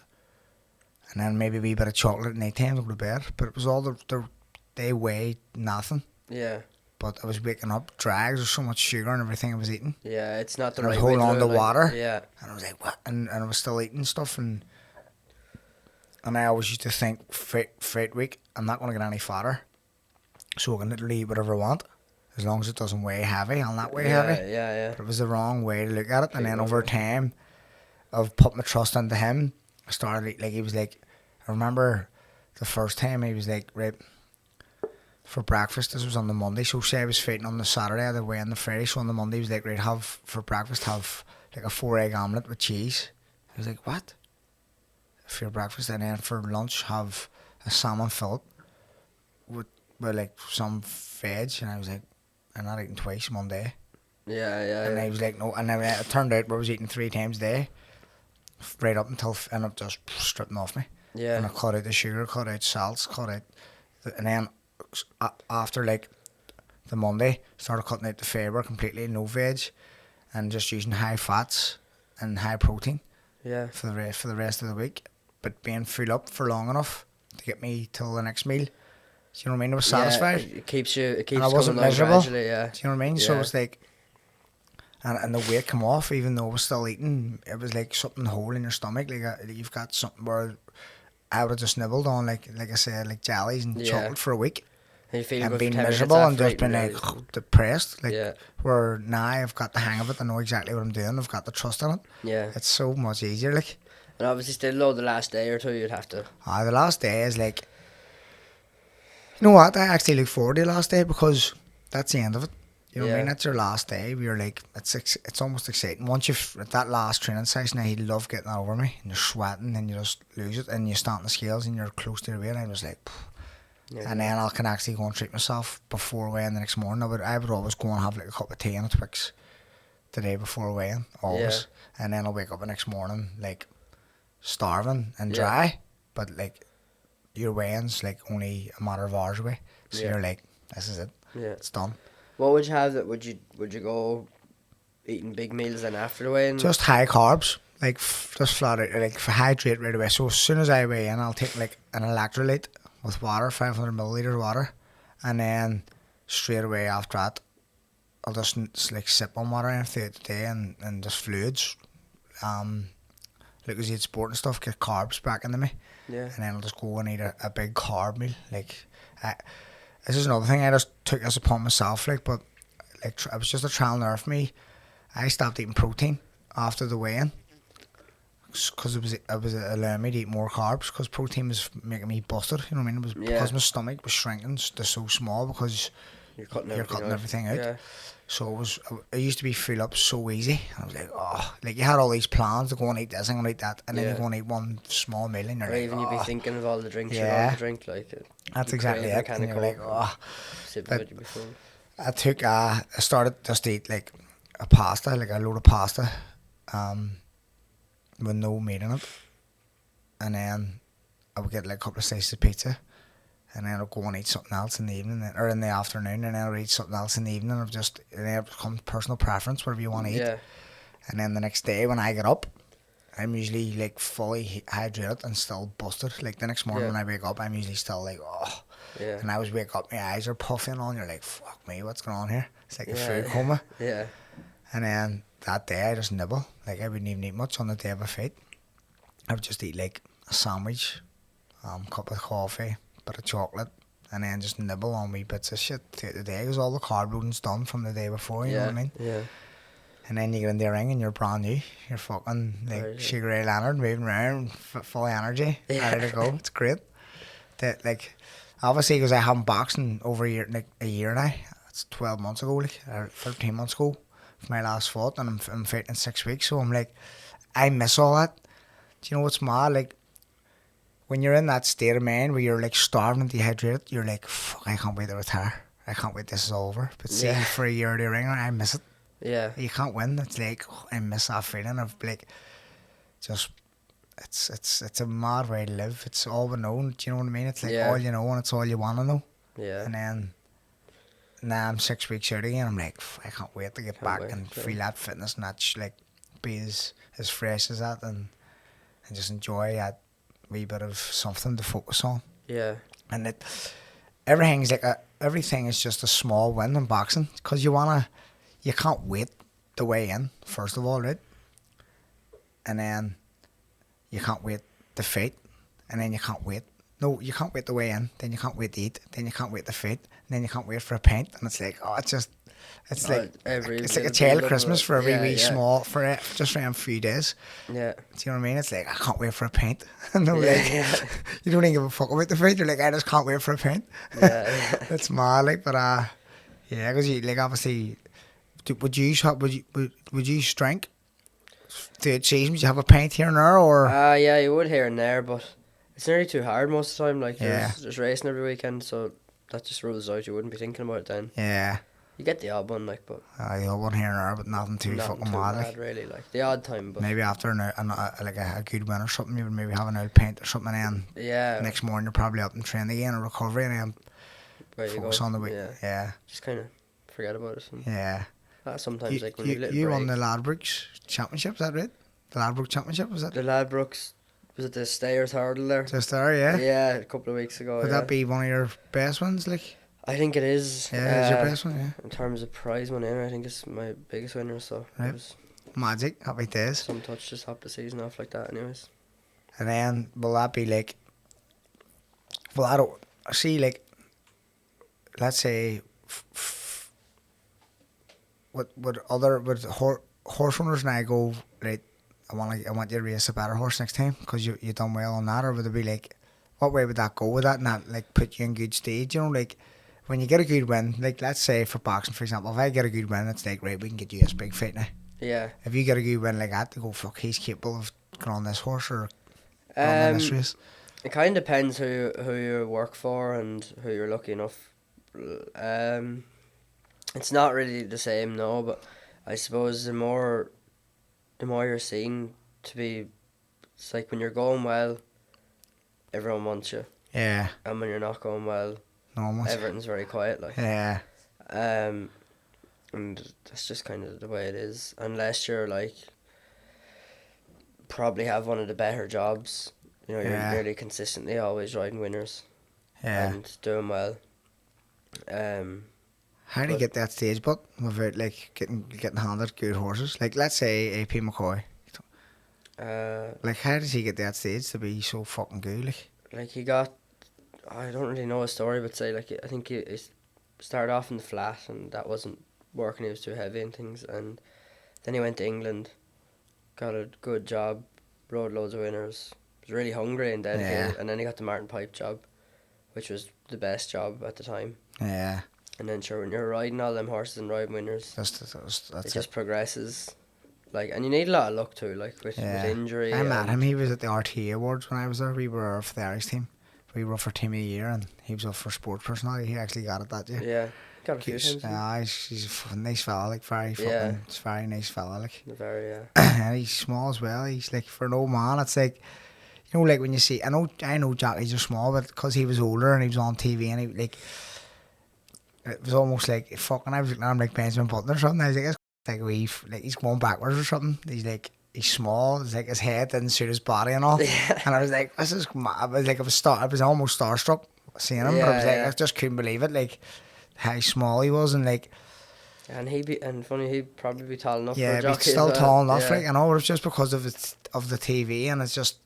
and then maybe a wee bit of chocolate at night time to go to bed. But it was all they weighed nothing. Yeah. But I was waking up dry. There's so much sugar and everything I was eating. Yeah, it's not the and right I was way holding to on do to it, water. Yeah. And I was like, what? And I was still eating stuff. And I always used to think, fight week, I'm not going to get any fatter. So I can literally eat whatever I want. As long as it doesn't weigh heavy, I'll not weigh heavy. Yeah. But it was the wrong way to look at it. And then over time, I've put my trust into him. I started, like, he was like, I remember the first time he was like, right, for breakfast, this was on the Monday, so say I was fighting on the Saturday, I had to weigh on the Friday, so on the Monday he was like, right, for breakfast, have like a 4-egg omelette with cheese. I was like, what? For your breakfast, and then for lunch, have a salmon fillet with like some veg, and I was like, I'm not eating twice in one day. Yeah. And I was like, no, and then it turned out I was eating 3 times a day, right up until, and it just stripping off me. Yeah. And I cut out the sugar, cut out salts, and then after like the Monday, started cutting out the fibre completely, no veg, and just using high fats and high protein. Yeah. For the rest of the week, but being full up for long enough to get me till the next meal. Do you know what I mean? I was satisfied. Yeah, it keeps and I wasn't coming miserable. gradually, yeah. Do you know what I mean? Yeah. So it's like, and the weight come off even though I was still eating. It was like something whole in your stomach. Like you've got something where I would have just nibbled on like I said, like jellies and chocolate for a week. And you feel And good being for 10 minutes miserable and after just been eating, like depressed. Like yeah. where now I've got the hang of it. I know exactly what I'm doing. I've got the trust in it. Yeah. It's so much easier. Like. And obviously still though the last day or two you'd have to. The last day is like, you know what? I actually look forward to the last day because that's the end of it. You know what I mean? That's your last day. You're like, it's almost exciting. Once you've at that last training session, I love getting that over me, and you're sweating, and you just lose it, and you stand on the scales, and you're close to the weight. And I was like, yeah. And then I can actually go and treat myself before weighing the next morning. I would always go and have like a cup of tea and a Twix the day before weighing, always, and then I'll wake up the next morning like starving and dry, but like your weighing's like only a matter of hours away, so you're like, this is it, it's done. What would you have? That would you go eating big meals then after the weigh-in? Just high carbs, like just flat out, like hydrate right away. So as soon as I weigh in, I'll take like an electrolyte with water, 500 milliliters of water, and then straight away after that I'll just like sip on water throughout the day and just fluids, like as you eat sport and stuff, get carbs back into me. Yeah. And then I'll just go and eat a big carb meal. Like, this is another thing I just took this upon myself. Like, but like it was just a trial and error for me. I stopped eating protein after the weigh-in because it was allowing me to eat more carbs because protein was making me busted. You know what I mean? It was because my stomach was shrinking to so small because you're cutting everything out. Yeah. So it used to be fill up so easy. And I was like, like you had all these plans to go and eat this and go and eat that, and then you go and eat one small meal and you're like, even you'd be thinking of all the drinks you're going to drink, like that's exactly it. And you're like, I started just to eat like a pasta, like a load of pasta, with no meat in it, and then I would get like a couple of slices of pizza. And then I'll go and eat something else in the evening, or in the afternoon, and then I'll eat something else in the evening. And then it becomes personal preference, whatever you want to eat. Yeah. And then the next day when I get up, I'm usually like fully hydrated and still busted. Like the next morning when I wake up, I'm usually still like, Yeah. And I always wake up, my eyes are puffing on. You're like, fuck me, what's going on here? It's like a food coma. Yeah. And then that day I just nibble. Like I wouldn't even eat much on the day of a fight. I would just eat like a sandwich, cup of coffee, bit of chocolate, and then just nibble on wee bits of shit throughout the day because all the carb loading's done from the day before, you know what I mean? Yeah. And then you get in the ring and you're brand new. You're fucking like Right, Sugar Ray Leonard moving around, full of energy, ready to go. It's great. That like, obviously, because I haven't boxing over a year now. It's 12 months ago, like, or 13 months ago, for my last fight, and I'm fighting in 6 weeks. So I'm like, I miss all that. Do you know what's mad? Like, when you're in that state of mind where you're like starving and dehydrated, you're like, fuck, I can't wait to retire. I can't wait this is over. But see, for a year of the ring, I miss it. Yeah. You can't win. It's like, I miss that feeling of like, just, it's a mad way to live. It's all we know. Do you know what I mean? It's like all you know and it's all you want to know. Yeah. And then now I'm 6 weeks out again. I'm like, I can't wait to get back and feel that fitness and that like be as fresh as that and just enjoy that wee bit of something to focus on. Yeah. And everything is just a small win in boxing because you can't wait the way in, first of all, right? And then you can't wait the fight, and then you can't wait. No, you can't wait the way in, then you can't wait to eat, then you can't wait the fight, and then you can't wait for a pint, and it's like, it's like a child Christmas for every wee small, just for them few days. Yeah. Do you know what I mean? It's like, I can't wait for a pint. No, like, you don't even give a fuck about the fight, you're like, I just can't wait for a pint. Yeah. It's mad, like, but yeah, because you, like, obviously, would you drink? The season, would you have a pint here and there, or? Yeah, you would here and there, but it's nearly too hard most of the time. Like, there's racing every weekend, so that just rules out. You wouldn't be thinking about it then. Yeah. You get the odd one, like, but The odd one here and there, but nothing too fucking mad, like. Really, like the odd time. But maybe after a good win or something, you would maybe have an old pint or something, and then next morning you're probably up and training again or recovery, and then focus on the week. Yeah. Just kind of forget about it. Yeah. Sometimes like when you won the Ladbrokes Championship, is that right? The Ladbrokes Championship, was it? The Ladbrokes, was it the Stayers hurdle there? Just there, yeah. Yeah, a couple of weeks ago. Would that be one of your best ones, like? I think it is. Yeah, it's your best one, yeah. In terms of prize money, I think it's my biggest winner. So right. It was magic, happy days. Some touch to top the season off like that, anyways. And then will that be like? Well, I don't see like. Let's say. Would horse runners now go right? I want you to race a better horse next time because you done well on that, or would it be like, what way would that go with that and that like put you in good stage? You know, like when you get a good win, like let's say for boxing for example, if I get a good win, it's like right, we can get you this big fight now. Yeah. If you get a good win like that, to go fuck, he's capable of going on this horse or on this race. It kind of depends who you work for and who you're lucky enough. It's not really the same, no, but I suppose the more you're seen to be, it's like when you're going well, everyone wants you. Yeah. And when you're not going well, no one wants everything's very quiet, like. Yeah. And that's just kind of the way it is. Unless you're like, probably have one of the better jobs. You know, you're really consistently always riding winners. Yeah. And doing well. How do you get that stage, but without like getting handed good horses? Like let's say AP McCoy. Like how does he get that stage to be so fucking good? Like he got, I don't really know his story, but say like I think he started off in the flat and that wasn't working. He was too heavy and things, and then he went to England, got a good job, rode loads of winners, was really hungry and dedicated, and then he got the Martin Pipe job, which was the best job at the time. Yeah. And then sure, when you're riding all them horses and riding winners, that's just progresses. Like, and you need a lot of luck too, like with injury. I met him. He was at the RTA Awards when I was there. We were for the Irish team. We were up for Team of the Year, and he was up for Sport Personality. He actually got it that year. Yeah, got a few times. He's a nice fella, like very fucking, it's very nice fella, like. Very, and he's small as well. He's like for an old man. It's like, you know, like when you see, I know jockeys are small, but because he was older and he was on TV and he like. It was almost like fucking. I was looking at him like Benjamin Button or something. I was like, it's like he's going backwards or something. He's small. It's like his head didn't suit his body and all. Yeah. And I was like, this is mad. I was almost starstruck seeing him. But I was like, I just couldn't believe it. Like how small he was and like And he'd probably be tall enough for Yeah, a but jockey he's still as well. tall enough. Yeah. Like, I know, it's just because of the TV, and it's just,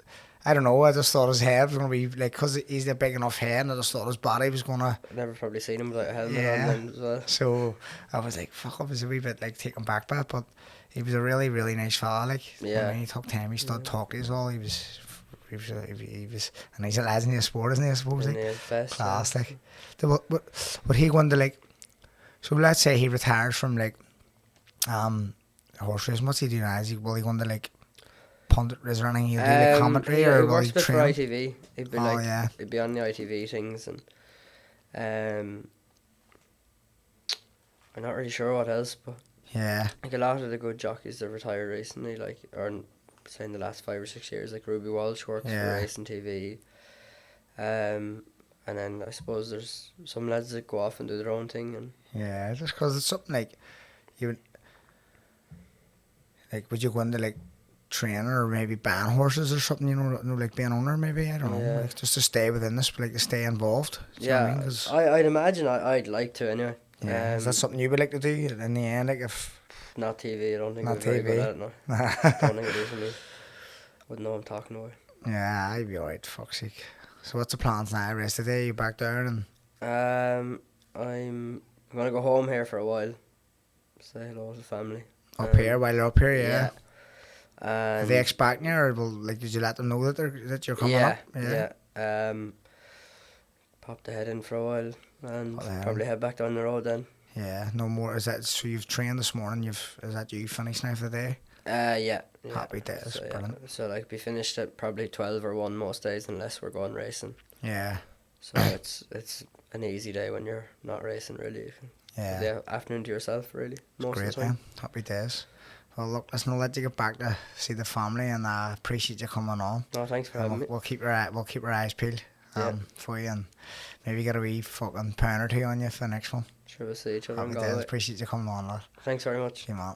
I don't know. I just thought his head was gonna be like, because he's a big enough head, and I just thought his body was gonna. I've never probably seen him without a helmet Yeah. on then as well. So I was like, fuck, I was a wee bit like taken back by it, but he was a really, really nice fella. Like, Yeah. I mean, he took time. He started talking as well. He was, and he's a legend in the sport, isn't he? I suppose. And Like, he best, class. Like, what he going to like? So let's say he retires from like, horse racing. What's he doing now? Will he going to like pundit? Is there anything he'll do like commentary, or he will works he a bit for train? ITV. He'd be Oh, like, yeah. he'd be on the ITV things, and I'm not really sure what else, but Yeah, like a lot of the good jockeys that retired recently, like, or say in the last 5 or 6 years, like Ruby Walsh works Yeah. for Racing TV. And then I suppose there's some lads that go off and do their own thing, and yeah. Just because it's something like you. Like, would you go into like training or maybe ban horses or something? You know, like being owner, maybe, I don't know. Yeah. Like, just to stay within this, like to stay involved. Do you know what I yeah, mean? 'Cause, I'd imagine I'd like to anyway. yeah, is that something you would like to do in the end? Like, if Not TV. I don't think Not I'm very good TV. at it. No, don't think it is for me. Wouldn't know what I'm talking about. yeah, I'd be alright. Fuck's sake. So what's the plans now? Rest of the day, you back down and I'm gonna go home here for a while. Say hello to the family. up here while you're up here. Yeah. Are And they expecting you, or did you let them know that you're coming up? yeah. Pop the head in for a while and Pop the head probably in. head back down the road then. Yeah. No more. Is that so? You've trained this morning. Is that you finished now for the day? Yeah. Happy days, So, brilliant. So like be finished at probably 12 or 1 most days unless we're going racing. Yeah. So it's an easy day when you're not racing really. You can have Yeah. the afternoon to yourself really most Great, of the time. man. Happy days. Well, look, listen, I'll let you get back to see the family, and I appreciate you coming on. No, thanks for having me. We'll keep our eyes peeled Yeah. for you, and maybe get a wee fucking pound or two on you for the next one. Sure, we'll see each other in Happy days. Galway. Appreciate you coming on, lad. Thanks very much. See you, man.